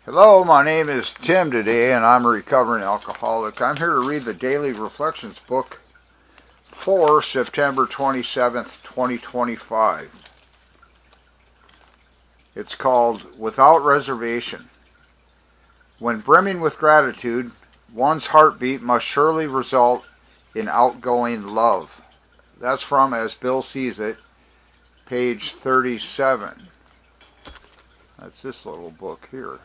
Hello, my name is Tim today, and I'm a recovering alcoholic. I'm here to read the Daily Reflections book for September 27th, 2025. It's called Without Reservation. When brimming with gratitude, one's heartbeat must surely result in outgoing love. That's from As Bill Sees It, page 37. That's this little book here.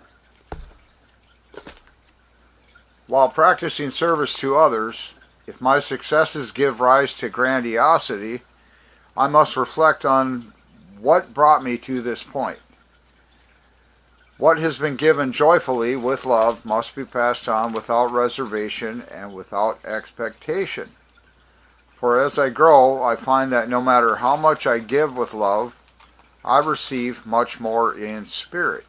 While practicing service to others, if my successes give rise to grandiosity, I must reflect on what brought me to this point. What has been given joyfully with love must be passed on without reservation and without expectation. For as I grow, I find that no matter how much I give with love, I receive much more in spirit.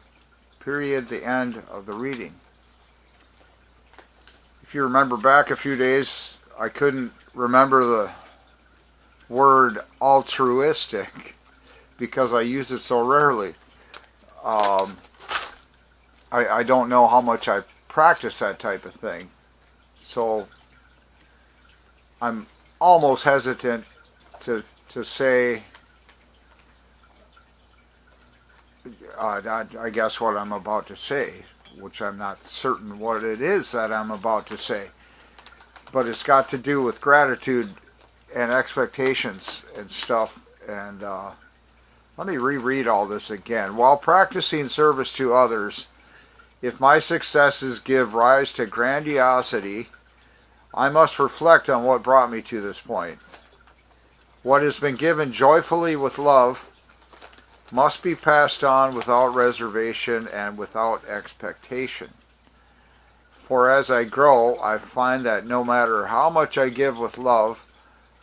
Period. The end of the reading. If you remember back a few days, I couldn't remember the word altruistic because I use it so rarely. I don't know how much I practice that type of thing. So I'm almost hesitant to say, I guess what I'm about to say, which I'm not certain what it is that I'm about to say. But it's got to do with gratitude and expectations and stuff. And let me reread all this again. While practicing service to others, if my successes give rise to grandiosity, I must reflect on what brought me to this point. What has been given joyfully with love must be passed on without reservation and without expectation. For as I grow, I find that no matter how much I give with love,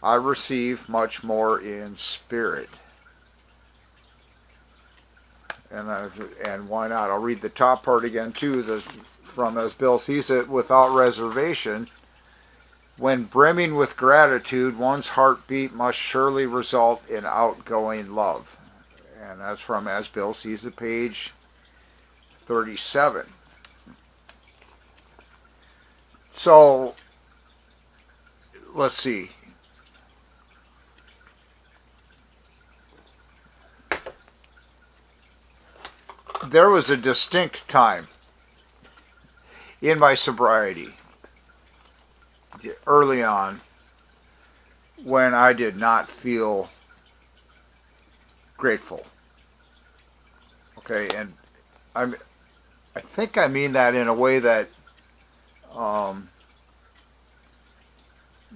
I receive much more in spirit. And why not? I'll read the top part again too, from As Bill Sees It, without reservation. When brimming with gratitude, one's heartbeat must surely result in outgoing love. And that's from As Bill Sees It, page 37. So, let's see. There was a distinct time in my sobriety, early on, when I did not feel grateful. Okay, and I think I mean that in a way that,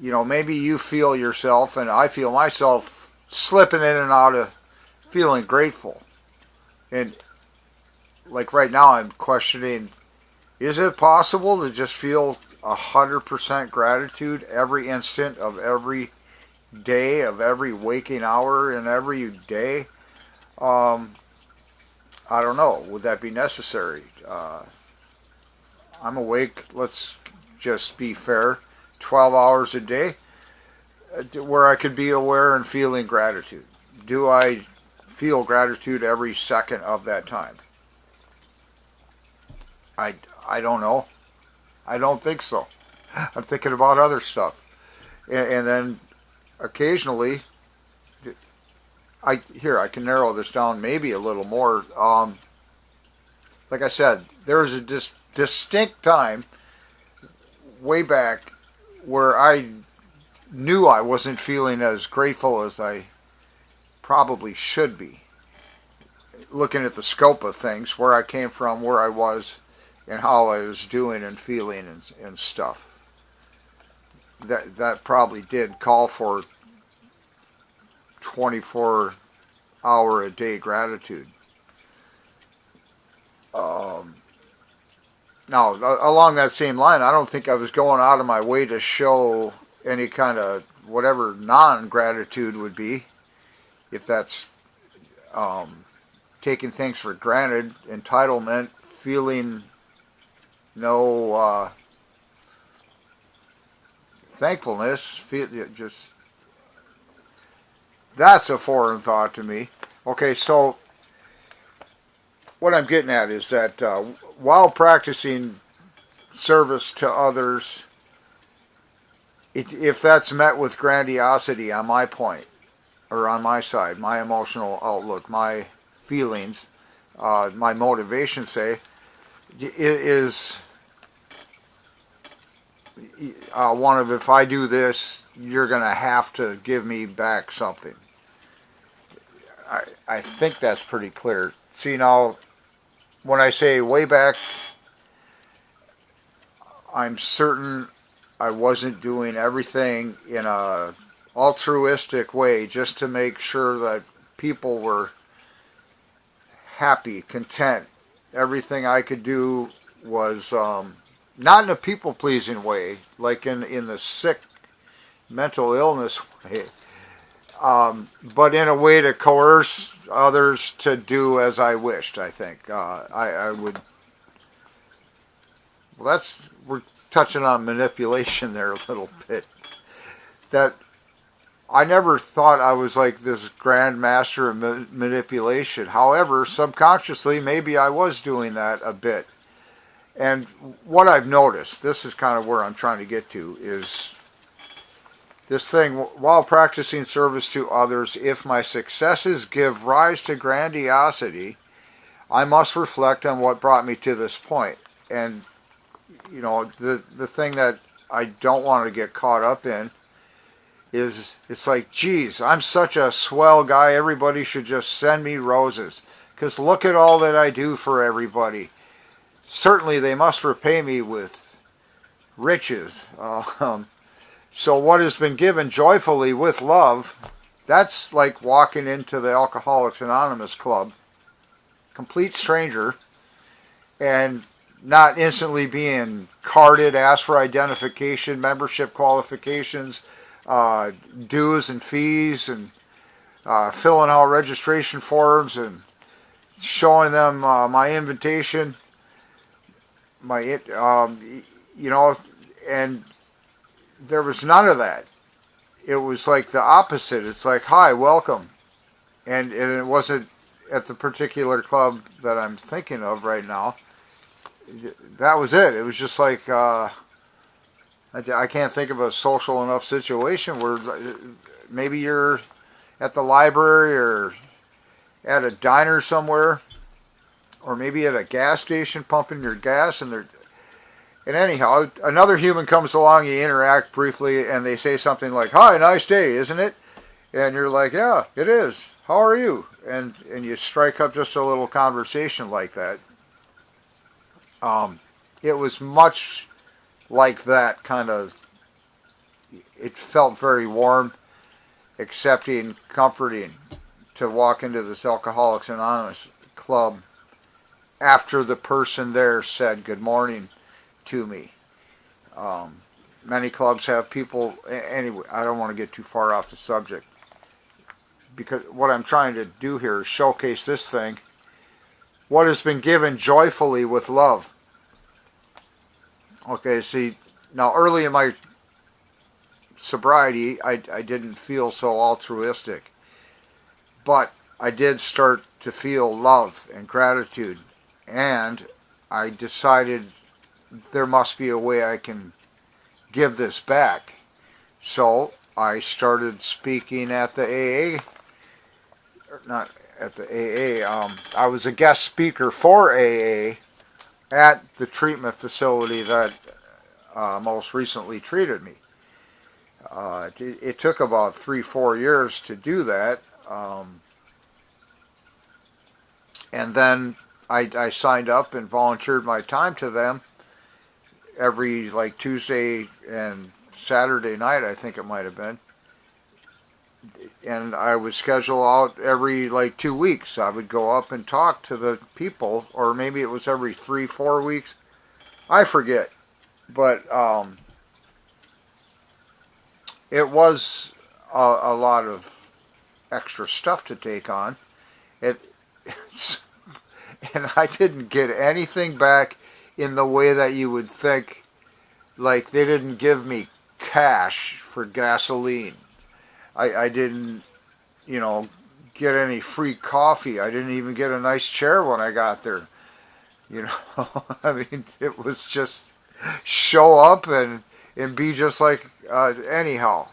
maybe you feel yourself, and I feel myself slipping in and out of feeling grateful. And like right now, I'm questioning, is it possible to just feel 100% gratitude every instant of every day, of every waking hour and every day? I don't know. Would that be necessary? I'm awake, let's just be fair, 12 hours a day, where I could be aware and feeling gratitude. Do I feel gratitude every second of that time? I don't know. I don't think so. I'm thinking about other stuff. And then occasionally, I can narrow this down maybe a little more. Like I said, there was a distinct time way back where I knew I wasn't feeling as grateful as I probably should be. Looking at the scope of things, where I came from, where I was, and how I was doing and feeling and stuff. That probably did call for 24-hour a day gratitude. Now, along that same line, I don't think I was going out of my way to show any kind of whatever non-gratitude would be, if that's taking things for granted, entitlement, feeling no thankfulness, just that's a foreign thought to me. Okay, so what I'm getting at is that while practicing service to others, if that's met with grandiosity on my point, or on my side, my emotional outlook, my feelings, my motivation, say, is one of, if I do this, you're going to have to give me back something. I think that's pretty clear. See, now, when I say way back, I'm certain I wasn't doing everything in a altruistic way just to make sure that people were happy, content. Everything I could do was not in a people-pleasing way, like in the sick mental illness way, but in a way to coerce others to do as I wished. I think I would. Well, we're touching on manipulation there a little bit. That I never thought I was like this grand master of manipulation. However, subconsciously, maybe I was doing that a bit. And what I've noticed, this is kind of where I'm trying to get to, is this thing, while practicing service to others, if my successes give rise to grandiosity, I must reflect on what brought me to this point. And, you know, the thing that I don't want to get caught up in is, it's like, geez, I'm such a swell guy, everybody should just send me roses. Because look at all that I do for everybody. Certainly they must repay me with riches. So what has been given joyfully with love, that's like walking into the Alcoholics Anonymous Club, complete stranger, and not instantly being carded, asked for identification, membership qualifications, dues and fees, and filling out registration forms and showing them my invitation, and there was none of that. It was like the opposite. It's like, hi, welcome. And it wasn't at the particular club that I'm thinking of right now. That was it. It was just like, I can't think of a social enough situation where maybe you're at the library or at a diner somewhere, or maybe at a gas station pumping your gas, and anyhow, another human comes along, you interact briefly, and they say something like, hi, nice day, isn't it? And you're like, yeah, it is. How are you? And you strike up just a little conversation like that. It was much like that kind of, it felt very warm, accepting, comforting to walk into this Alcoholics Anonymous club after the person there said good morning to me. Many clubs have people, anyway, I don't want to get too far off the subject, because what I'm trying to do here is showcase this thing, what has been given joyfully with love. Okay, see, now early in my sobriety, I didn't feel so altruistic, but I did start to feel love and gratitude, and I decided there must be a way I can give this back. So I started speaking at the AA, not at the AA, I was a guest speaker for AA at the treatment facility that most recently treated me. It took about 3-4 years to do that, and then I signed up and volunteered my time to them every like Tuesday and Saturday night, I think it might have been. And I would schedule out every like 2 weeks. I would go up and talk to the people, or maybe it was every 3-4 weeks. I forget. But it was a lot of extra stuff to take on. And I didn't get anything back in the way that you would think. Like, they didn't give me cash for gasoline. I didn't, get any free coffee. I didn't even get a nice chair when I got there. You know, I mean, it was just show up and be just like anyhow.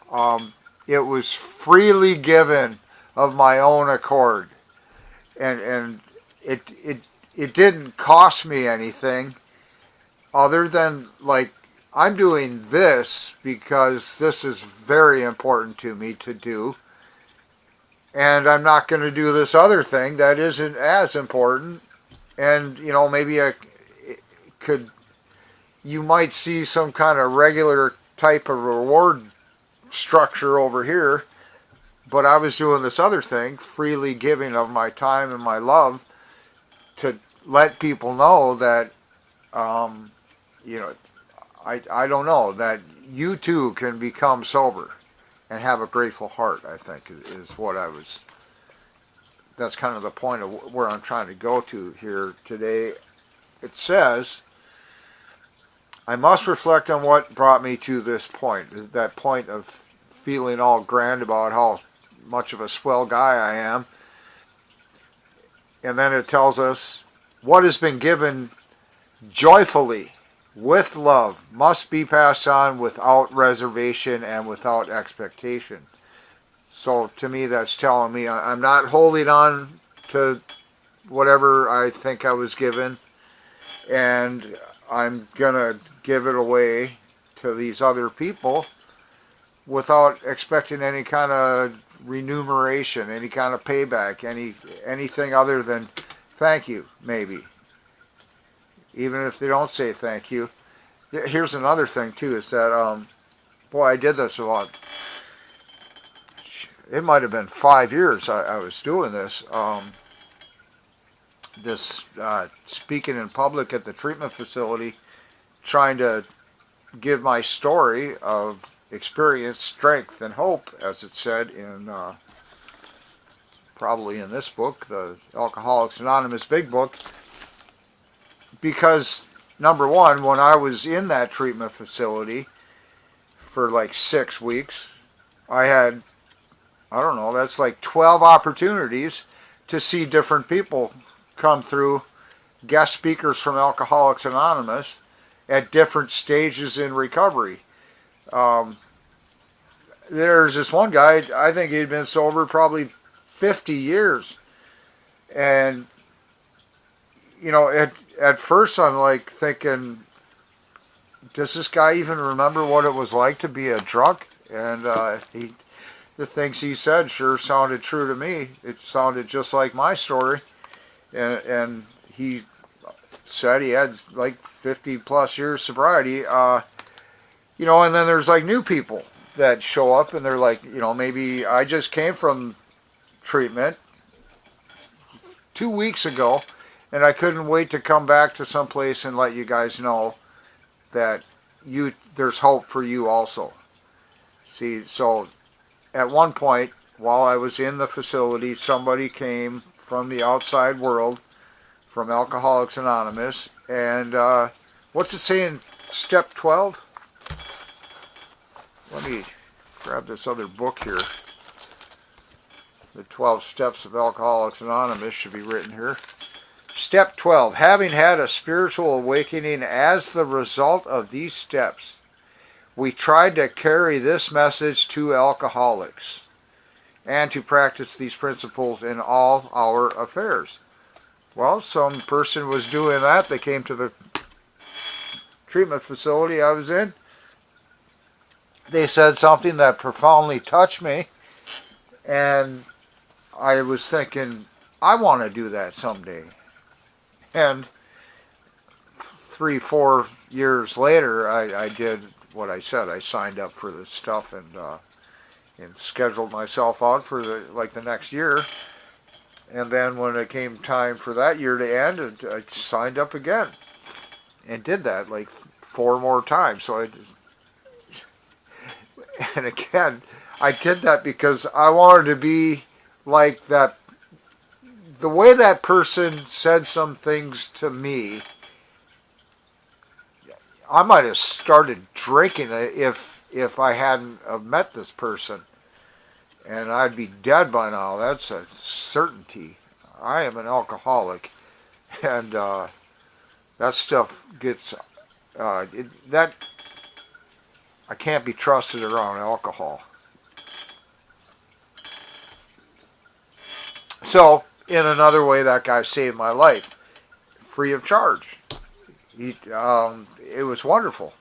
It was freely given of my own accord, and it didn't cost me anything other than like I'm doing this because this is very important to me to do, and I'm not going to do this other thing that isn't as important. And you know, maybe you might see some kind of regular type of reward structure over here, but I was doing this other thing, freely giving of my time and my love to let people know that, you know, I don't know, that you too can become sober and have a grateful heart, I think, is what I was, that's kind of the point of where I'm trying to go to here today. It says, I must reflect on what brought me to this point, that point of feeling all grand about how much of a swell guy I am. And then it tells us, what has been given joyfully, with love, must be passed on without reservation and without expectation. So to me, that's telling me I'm not holding on to whatever I think I was given, and I'm going to give it away to these other people without expecting any kind of remuneration, any kind of payback, anything other than thank you, maybe. Even if they don't say thank you. Here's another thing too, is that, boy, I did this about, it might have been 5 years I was doing this. Speaking in public at the treatment facility, trying to give my story of experience, strength, and hope, as it said in probably in this book, the Alcoholics Anonymous Big Book. Because, number one, when I was in that treatment facility for like 6 weeks, I had, I don't know, that's like 12 opportunities to see different people come through, guest speakers from Alcoholics Anonymous at different stages in recovery. There's this one guy, I think he'd been sober probably 50 years. And, you know, at first I'm like thinking, does this guy even remember what it was like to be a drunk? And the things he said sure sounded true to me. It sounded just like my story. And he said he had like 50 plus years sobriety. You know, and then there's like new people that show up and they're like, you know, maybe I just came from treatment 2 weeks ago and I couldn't wait to come back to someplace and let you guys know that there's hope for you also. See, so at one point while I was in the facility, somebody came from the outside world, from Alcoholics Anonymous, and what's it say in step 12? Let me grab this other book here. The 12 Steps of Alcoholics Anonymous should be written here. Step 12. Having had a spiritual awakening as the result of these steps, we tried to carry this message to alcoholics and to practice these principles in all our affairs. Well, some person was doing that. They came to the treatment facility I was in. They said something that profoundly touched me, and I was thinking, I want to do that someday. And 3-4 years later, I did what I said. I signed up for this stuff and scheduled myself out for the next year. And then when it came time for that year to end, I signed up again and did that like 4 more times. So and again, I did that because I wanted to be like that. The way that person said some things to me, I might have started drinking if I hadn't met this person. and I'd be dead by now. That's a certainty. I am an alcoholic, and that stuff gets that I can't be trusted around alcohol. So, in another way, that guy saved my life, free of charge. It was wonderful.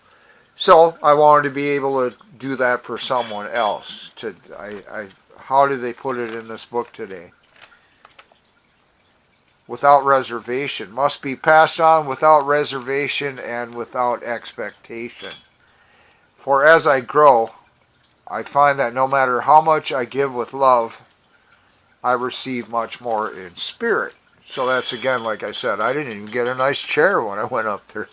So, I wanted to be able to do that for someone else. How did they put it in this book today? Without reservation. Must be passed on without reservation and without expectation. For as I grow, I find that no matter how much I give with love, I receive much more in spirit. So that's, again, like I said, I didn't even get a nice chair when I went up there.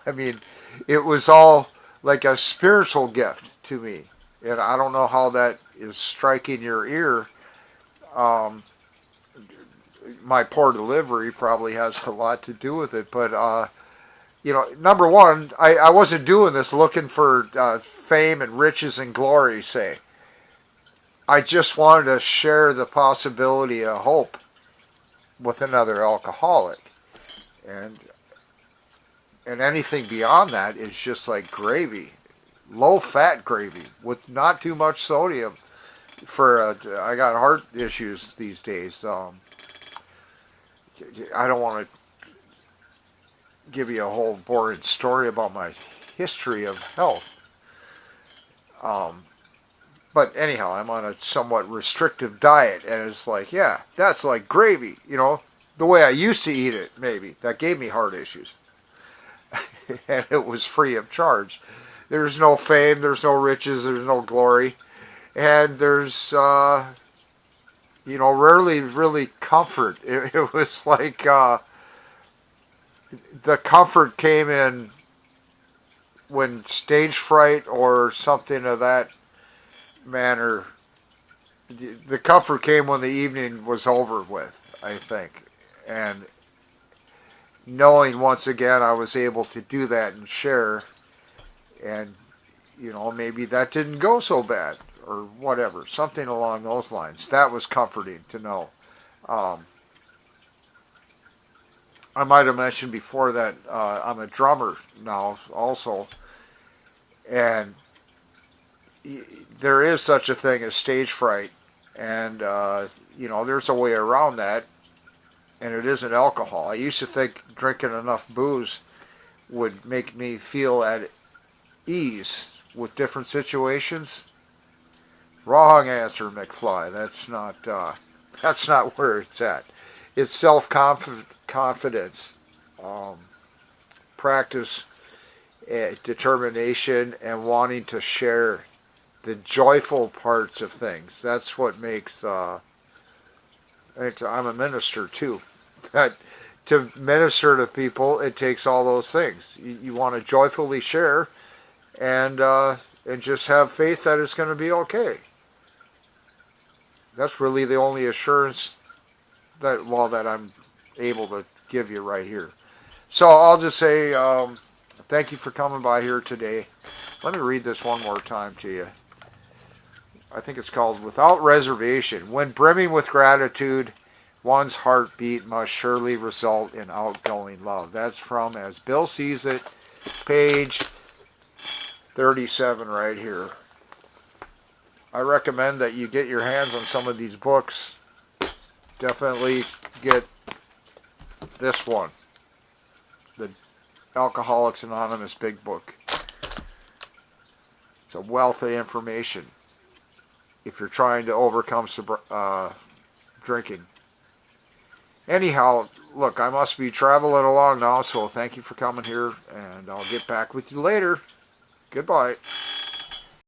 I mean, it was all like a spiritual gift to me. And I don't know how that is striking your ear. My poor delivery probably has a lot to do with it. But, number one, I wasn't doing this looking for fame and riches and glory, say. I just wanted to share the possibility of hope with another alcoholic. And anything beyond that is just like gravy. Low-fat gravy with not too much sodium. I got heart issues these days. I don't want to give you a whole boring story about my history of health. But anyhow, I'm on a somewhat restrictive diet, and it's like, yeah, that's like gravy, the way I used to eat it, maybe. That gave me heart issues. And it was free of charge. There's no fame, there's no riches, there's no glory, and there's, rarely really comfort. It was like the comfort came in when stage fright or something of that manner. The comfort came when the evening was over with, I think. And knowing once again I was able to do that and share, and maybe that didn't go so bad or whatever, something along those lines. That was comforting to know. I might have mentioned before that I'm a drummer now also, and there is such a thing as stage fright, and there's a way around that, and it isn't alcohol. I used to think drinking enough booze would make me feel at ease with different situations. Wrong answer, McFly. That's not where it's at. It's self-confidence, practice, determination, and wanting to share the joyful parts of things. That's what makes. I'm a minister too. That to minister to people, it takes all those things. You want to joyfully share, and just have faith that it's going to be okay. That's really the only assurance that I'm able to give you right here. So I'll just say thank you for coming by here today. Let me read this one more time to you. I think it's called Without Reservation. When brimming with gratitude, one's heartbeat must surely result in outgoing love. That's from As Bill Sees It, page 37 right here. I recommend that you get your hands on some of these books. Definitely get this one, the Alcoholics Anonymous Big Book. It's a wealth of information if you're trying to overcome drinking. Anyhow, look, I must be traveling along now, so thank you for coming here, and I'll get back with you later. Goodbye.